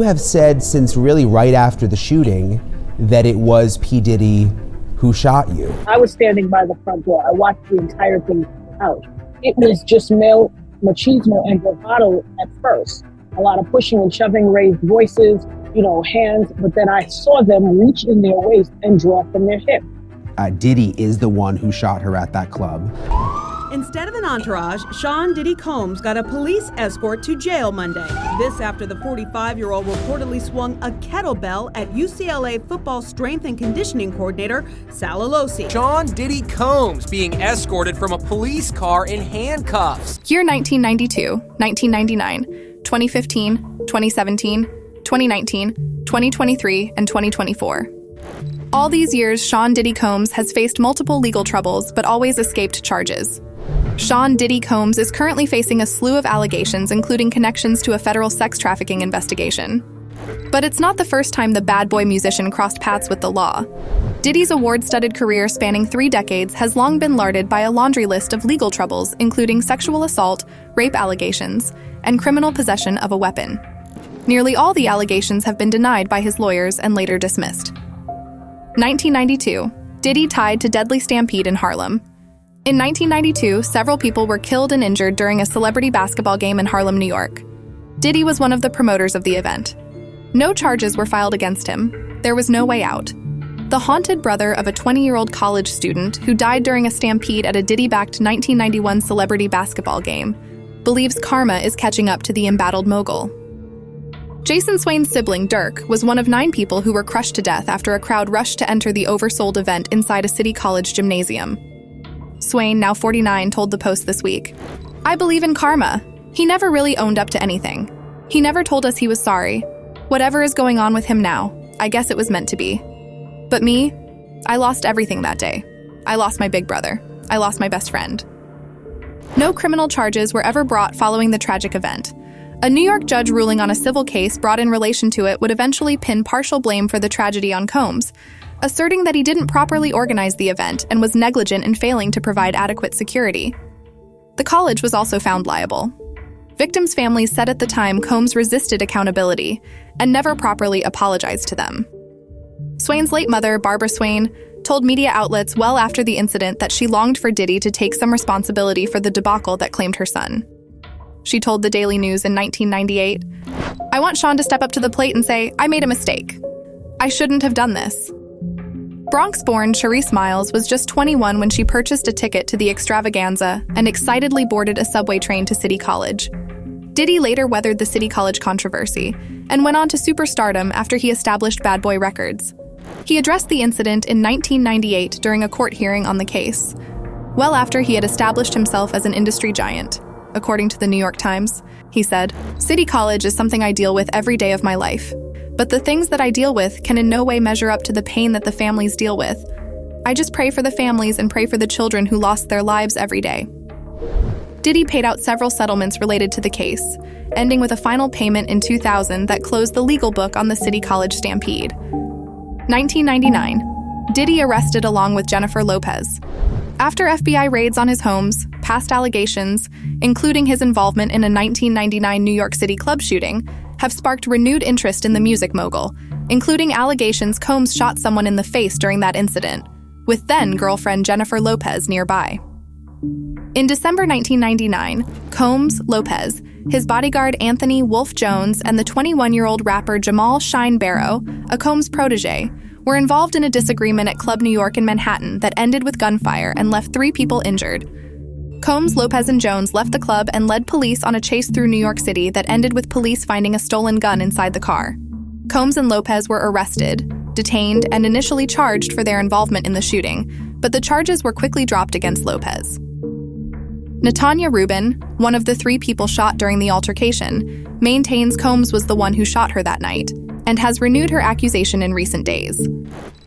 You have said since really right after the shooting that it was P. Diddy who shot you. I was standing by the front door. I watched the entire thing out. It was just male machismo and bravado at first. A lot of pushing and shoving, raised voices, hands, but then I saw them reach in their waist and draw from their hip. Diddy is the one who shot her at that club. Instead of an entourage, Sean Diddy Combs got a police escort to jail Monday. This after the 45-year-old reportedly swung a kettlebell at UCLA football strength and conditioning coordinator Sal Alosi. Sean Diddy Combs being escorted from a police car in handcuffs. Year 1992, 1999, 2015, 2017, 2019, 2023, and 2024. All these years, Sean Diddy Combs has faced multiple legal troubles, but always escaped charges. Sean Diddy Combs is currently facing a slew of allegations, including connections to a federal sex trafficking investigation. But it's not the first time the bad boy musician crossed paths with the law. Diddy's award-studded career spanning 3 decades has long been larded by a laundry list of legal troubles, including sexual assault, rape allegations, and criminal possession of a weapon. Nearly all the allegations have been denied by his lawyers and later dismissed. 1992, Diddy tied to deadly stampede in Harlem. In 1992, several people were killed and injured during a celebrity basketball game in Harlem, New York. Diddy was one of the promoters of the event. No charges were filed against him. There was no way out. The haunted brother of a 20-year-old college student who died during a stampede at a Diddy-backed 1991 celebrity basketball game believes karma is catching up to the embattled mogul. Jason Swain's sibling, Dirk, was one of 9 people who were crushed to death after a crowd rushed to enter the oversold event inside a city college gymnasium. Swain, now 49, told the Post this week, "I believe in karma. He never really owned up to anything. He never told us he was sorry. Whatever is going on with him now, I guess it was meant to be. But me, I lost everything that day. I lost my big brother. I lost my best friend." No criminal charges were ever brought following the tragic event. A New York judge ruling on a civil case brought in relation to it would eventually pin partial blame for the tragedy on Combs, asserting that he didn't properly organize the event and was negligent in failing to provide adequate security. The college was also found liable. Victims' families said at the time Combs resisted accountability and never properly apologized to them. Swain's late mother, Barbara Swain, told media outlets well after the incident that she longed for Diddy to take some responsibility for the debacle that claimed her son. She told the Daily News in 1998, "I want Sean to step up to the plate and say, I made a mistake. I shouldn't have done this." Bronx-born Charisse Miles was just 21 when she purchased a ticket to the extravaganza and excitedly boarded a subway train to City College. Diddy later weathered the City College controversy and went on to superstardom after he established Bad Boy Records. He addressed the incident in 1998 during a court hearing on the case, well after he had established himself as an industry giant. According to the New York Times, he said, "City College is something I deal with every day of my life. But the things that I deal with can in no way measure up to the pain that the families deal with. I just pray for the families and pray for the children who lost their lives every day." Diddy paid out several settlements related to the case, ending with a final payment in 2000 that closed the legal book on the City College stampede. 1999, Diddy arrested along with Jennifer Lopez. After FBI raids on his homes, past allegations, including his involvement in a 1999 New York City club shooting, have sparked renewed interest in the music mogul, including allegations Combs shot someone in the face during that incident, with then-girlfriend Jennifer Lopez nearby. In December 1999, Combs, Lopez, his bodyguard Anthony Wolf Jones, and the 21-year-old rapper Jamal Shine Barrow, a Combs protege, were involved in a disagreement at Club New York in Manhattan that ended with gunfire and left 3 people injured. Combs, Lopez, and Jones left the club and led police on a chase through New York City that ended with police finding a stolen gun inside the car. Combs and Lopez were arrested, detained, and initially charged for their involvement in the shooting, but the charges were quickly dropped against Lopez. Natanya Rubin, one of the 3 people shot during the altercation, maintains Combs was the one who shot her that night, and has renewed her accusation in recent days.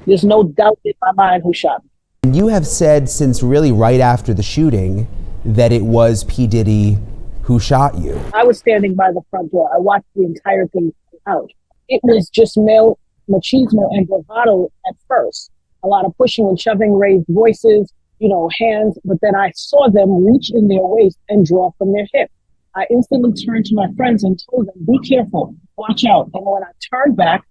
There's no doubt in my mind who shot me. You have said since really right after the shooting that it was P. Diddy who shot you. I was standing by the front door. I watched the entire thing out. It was just male machismo and bravado at first. A lot of pushing and shoving, raised voices, hands, but then I saw them reach in their waist and draw from their hip. I instantly turned to my friends and told them, be careful, watch out. And when I turned back,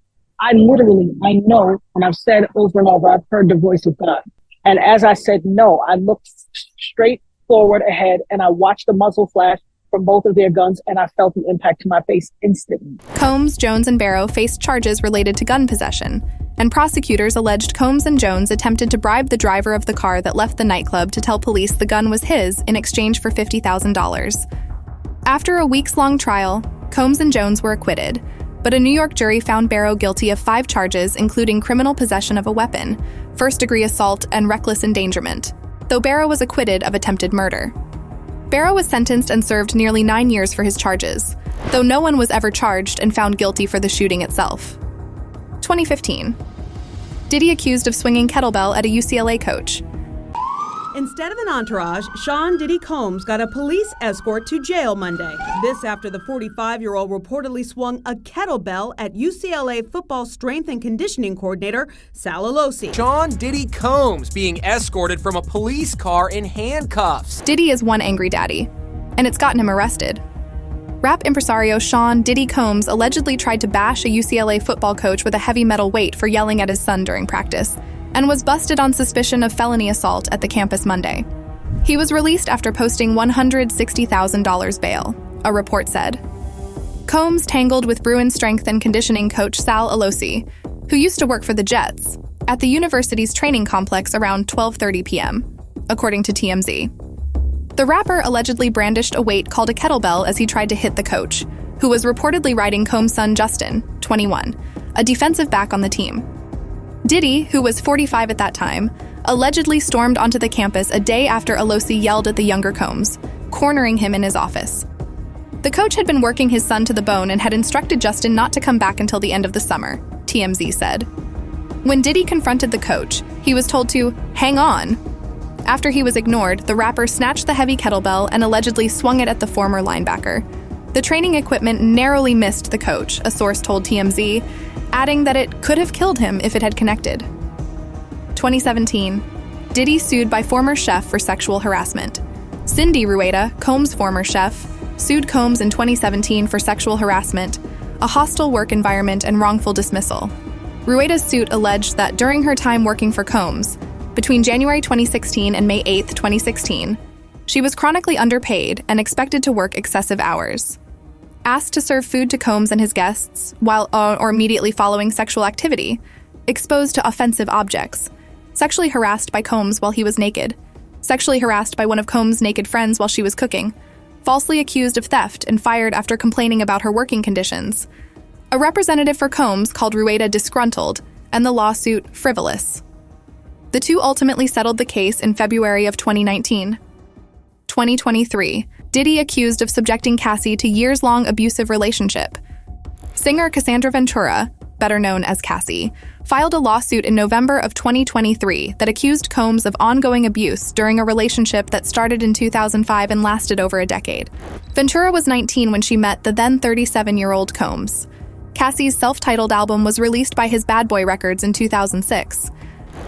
I know, and I've said over and over, I've heard the voice of God. And as I said no, I looked straight forward ahead and I watched the muzzle flash from both of their guns and I felt the impact to my face instantly. Combs, Jones, and Barrow faced charges related to gun possession, and prosecutors alleged Combs and Jones attempted to bribe the driver of the car that left the nightclub to tell police the gun was his in exchange for $50,000. After a weeks-long trial, Combs and Jones were acquitted, but a New York jury found Barrow guilty of 5 charges, including criminal possession of a weapon, first-degree assault, and reckless endangerment, though Barrow was acquitted of attempted murder. Barrow was sentenced and served nearly 9 years for his charges, though no one was ever charged and found guilty for the shooting itself. 2015. Diddy accused of swinging kettlebell at a UCLA coach. Instead of an entourage, Sean Diddy Combs got a police escort to jail Monday. This after the 45-year-old reportedly swung a kettlebell at UCLA football strength and conditioning coordinator Sal Alosi. Sean Diddy Combs being escorted from a police car in handcuffs. Diddy is one angry daddy, and it's gotten him arrested. Rap impresario Sean Diddy Combs allegedly tried to bash a UCLA football coach with a heavy metal weight for yelling at his son during practice, and was busted on suspicion of felony assault at the campus Monday. He was released after posting $160,000 bail, a report said. Combs tangled with Bruin strength and conditioning coach Sal Alosi, who used to work for the Jets, at the university's training complex around 12:30 p.m., according to TMZ. The rapper allegedly brandished a weight called a kettlebell as he tried to hit the coach, who was reportedly riding Combs' son Justin, 21, a defensive back on the team. Diddy, who was 45 at that time, allegedly stormed onto the campus a day after Alosi yelled at the younger Combs, cornering him in his office. The coach had been working his son to the bone and had instructed Justin not to come back until the end of the summer, TMZ said. When Diddy confronted the coach, he was told to hang on. After he was ignored, the rapper snatched the heavy kettlebell and allegedly swung it at the former linebacker. The training equipment narrowly missed the coach, a source told TMZ, adding that it could have killed him if it had connected. 2017. Diddy sued by former chef for sexual harassment. Cindy Rueda, Combs' former chef, sued Combs in 2017 for sexual harassment, a hostile work environment, and wrongful dismissal. Rueda's suit alleged that during her time working for Combs, between January 2016 and May 8, 2016, she was chronically underpaid and expected to work excessive hours. Asked to serve food to Combs and his guests while or immediately following sexual activity, exposed to offensive objects, sexually harassed by Combs while he was naked, sexually harassed by one of Combs' naked friends while she was cooking, falsely accused of theft and fired after complaining about her working conditions. A representative for Combs called Rueda disgruntled and the lawsuit frivolous. The two ultimately settled the case in February of 2019. 2023. Diddy accused of subjecting Cassie to years-long abusive relationship. Singer Cassandra Ventura, better known as Cassie, filed a lawsuit in November of 2023 that accused Combs of ongoing abuse during a relationship that started in 2005 and lasted over a decade. Ventura was 19 when she met the then 37-year-old Combs. Cassie's self-titled album was released by his Bad Boy Records in 2006.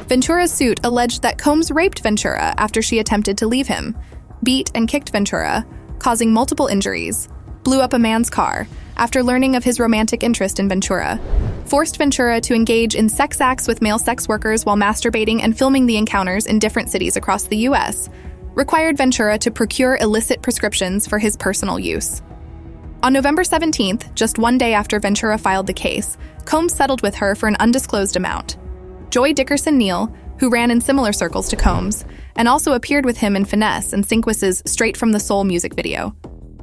Ventura's suit alleged that Combs raped Ventura after she attempted to leave him, beat and kicked Ventura, causing multiple injuries, blew up a man's car after learning of his romantic interest in Ventura, forced Ventura to engage in sex acts with male sex workers while masturbating and filming the encounters in different cities across the U.S., required Ventura to procure illicit prescriptions for his personal use. On November 17th, just one day after Ventura filed the case, Combs settled with her for an undisclosed amount. Joy Dickerson-Neal, who ran in similar circles to Combs, and also appeared with him in Finesse and Sinquis's Straight from the Soul music video,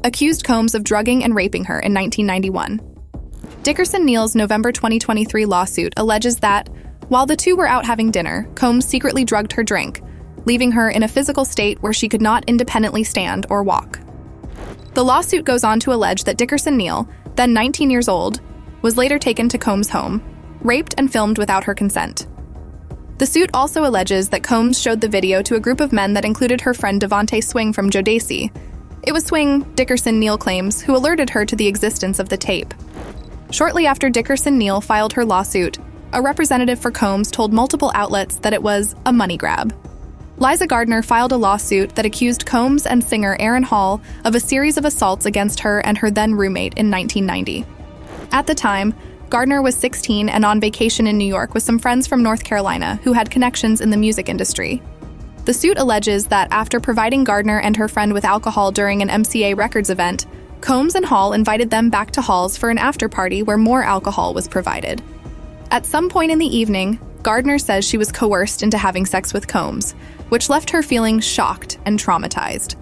accused Combs of drugging and raping her in 1991. Dickerson-Neal's November 2023 lawsuit alleges that, while the two were out having dinner, Combs secretly drugged her drink, leaving her in a physical state where she could not independently stand or walk. The lawsuit goes on to allege that Dickerson-Neal, then 19 years old, was later taken to Combs' home, raped and filmed without her consent. The suit also alleges that Combs showed the video to a group of men that included her friend Devontae Swing from Jodeci. It was Swing, Dickerson-Neal claims, who alerted her to the existence of the tape. Shortly after Dickerson-Neal filed her lawsuit, a representative for Combs told multiple outlets that it was a money grab. Liza Gardner filed a lawsuit that accused Combs and singer Aaron Hall of a series of assaults against her and her then roommate in 1990. At the time, Gardner was 16 and on vacation in New York with some friends from North Carolina who had connections in the music industry. The suit alleges that after providing Gardner and her friend with alcohol during an MCA Records event, Combs and Hall invited them back to Hall's for an after-party where more alcohol was provided. At some point in the evening, Gardner says she was coerced into having sex with Combs, which left her feeling shocked and traumatized.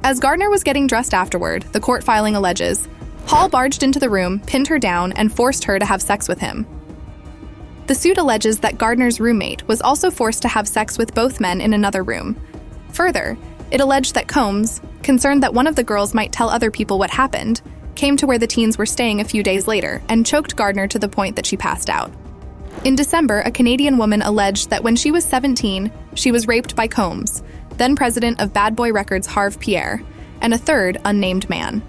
As Gardner was getting dressed afterward, the court filing alleges, Hall barged into the room, pinned her down, and forced her to have sex with him. The suit alleges that Gardner's roommate was also forced to have sex with both men in another room. Further, it alleged that Combs, concerned that one of the girls might tell other people what happened, came to where the teens were staying a few days later and choked Gardner to the point that she passed out. In December, a Canadian woman alleged that when she was 17, she was raped by Combs, then president of Bad Boy Records Harve Pierre, and a third unnamed man.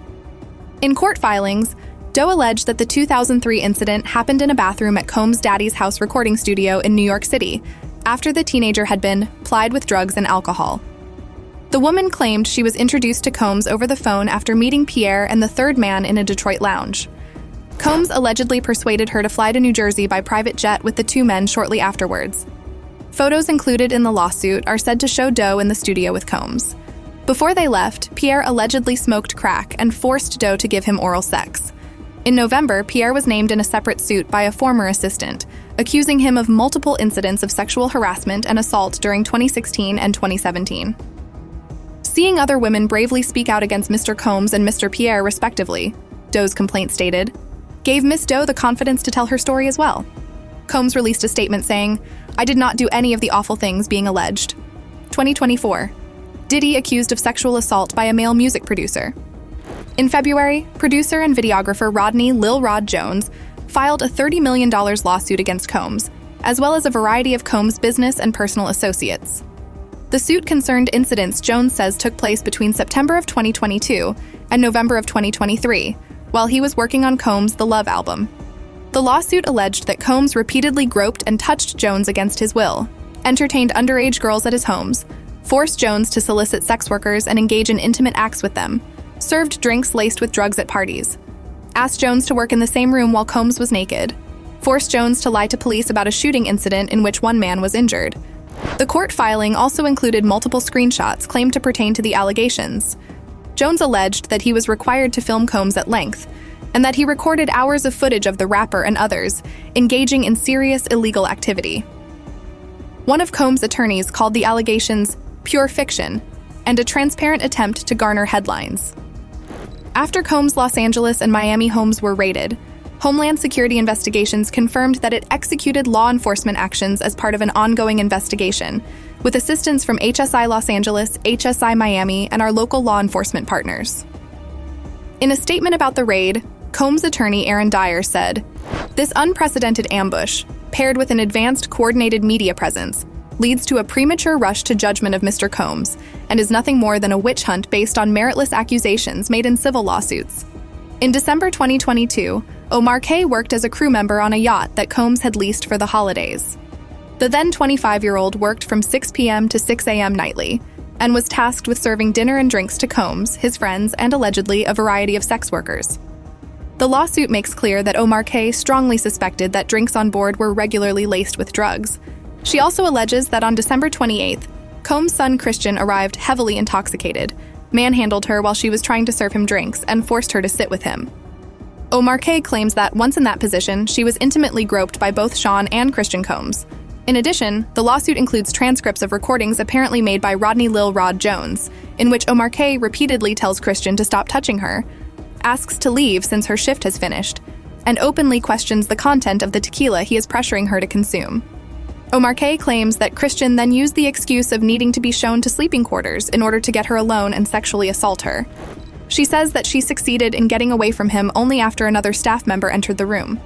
In court filings, Doe alleged that the 2003 incident happened in a bathroom at Combs' daddy's house recording studio in New York City, after the teenager had been plied with drugs and alcohol. The woman claimed she was introduced to Combs over the phone after meeting Pierre and the third man in a Detroit lounge. Combs allegedly persuaded her to fly to New Jersey by private jet with the two men shortly afterwards. Photos included in the lawsuit are said to show Doe in the studio with Combs. Before they left, Pierre allegedly smoked crack and forced Doe to give him oral sex. In November, Pierre was named in a separate suit by a former assistant, accusing him of multiple incidents of sexual harassment and assault during 2016 and 2017. Seeing other women bravely speak out against Mr. Combs and Mr. Pierre, respectively, Doe's complaint stated, gave Miss Doe the confidence to tell her story as well. Combs released a statement saying, "I did not do any of the awful things being alleged." 2024. Diddy accused of sexual assault by a male music producer. In February, producer and videographer Rodney Lil Rod Jones filed a $30 million lawsuit against Combs, as well as a variety of Combs' business and personal associates. The suit concerned incidents Jones says took place between September of 2022 and November of 2023, while he was working on Combs' The Love album. The lawsuit alleged that Combs repeatedly groped and touched Jones against his will, entertained underage girls at his homes, forced Jones to solicit sex workers and engage in intimate acts with them, served drinks laced with drugs at parties, asked Jones to work in the same room while Combs was naked, forced Jones to lie to police about a shooting incident in which one man was injured. The court filing also included multiple screenshots claimed to pertain to the allegations. Jones alleged that he was required to film Combs at length, and that he recorded hours of footage of the rapper and others engaging in serious illegal activity. One of Combs' attorneys called the allegations pure fiction and a transparent attempt to garner headlines. After Combs' Los Angeles and Miami homes were raided, Homeland Security investigations confirmed that it executed law enforcement actions as part of an ongoing investigation, with assistance from HSI Los Angeles, HSI Miami, and our local law enforcement partners. In a statement about the raid, Combs' attorney Aaron Dyer said, "This unprecedented ambush, paired with an advanced coordinated media presence, leads to a premature rush to judgment of Mr. Combs and is nothing more than a witch hunt based on meritless accusations made in civil lawsuits." In December 2022, Omar K. worked as a crew member on a yacht that Combs had leased for the holidays. The then 25-year-old worked from 6 p.m. to 6 a.m. nightly and was tasked with serving dinner and drinks to Combs, his friends, and allegedly a variety of sex workers. The lawsuit makes clear that Omar K. strongly suspected that drinks on board were regularly laced with drugs. She also alleges that on December 28th, Combs' son Christian arrived heavily intoxicated, manhandled her while she was trying to serve him drinks, and forced her to sit with him. Omar K. claims that once in that position, she was intimately groped by both Sean and Christian Combs. In addition, the lawsuit includes transcripts of recordings apparently made by Rodney Lil Rod Jones, in which Omar K. repeatedly tells Christian to stop touching her, asks to leave since her shift has finished, and openly questions the content of the tequila he is pressuring her to consume. Omar K. claims that Christian then used the excuse of needing to be shown to sleeping quarters in order to get her alone and sexually assault her. She says that she succeeded in getting away from him only after another staff member entered the room.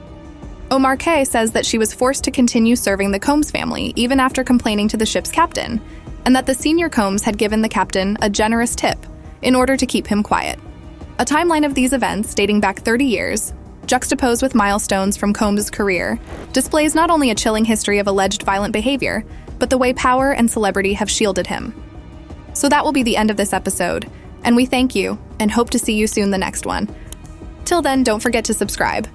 Omar K. says that she was forced to continue serving the Combs family even after complaining to the ship's captain, and that the senior Combs had given the captain a generous tip in order to keep him quiet. A timeline of these events, dating back 30 years, juxtaposed with milestones from Combs' career, displays not only a chilling history of alleged violent behavior, but the way power and celebrity have shielded him. So that will be the end of this episode, and we thank you and hope to see you soon the next one. Till then, don't forget to subscribe.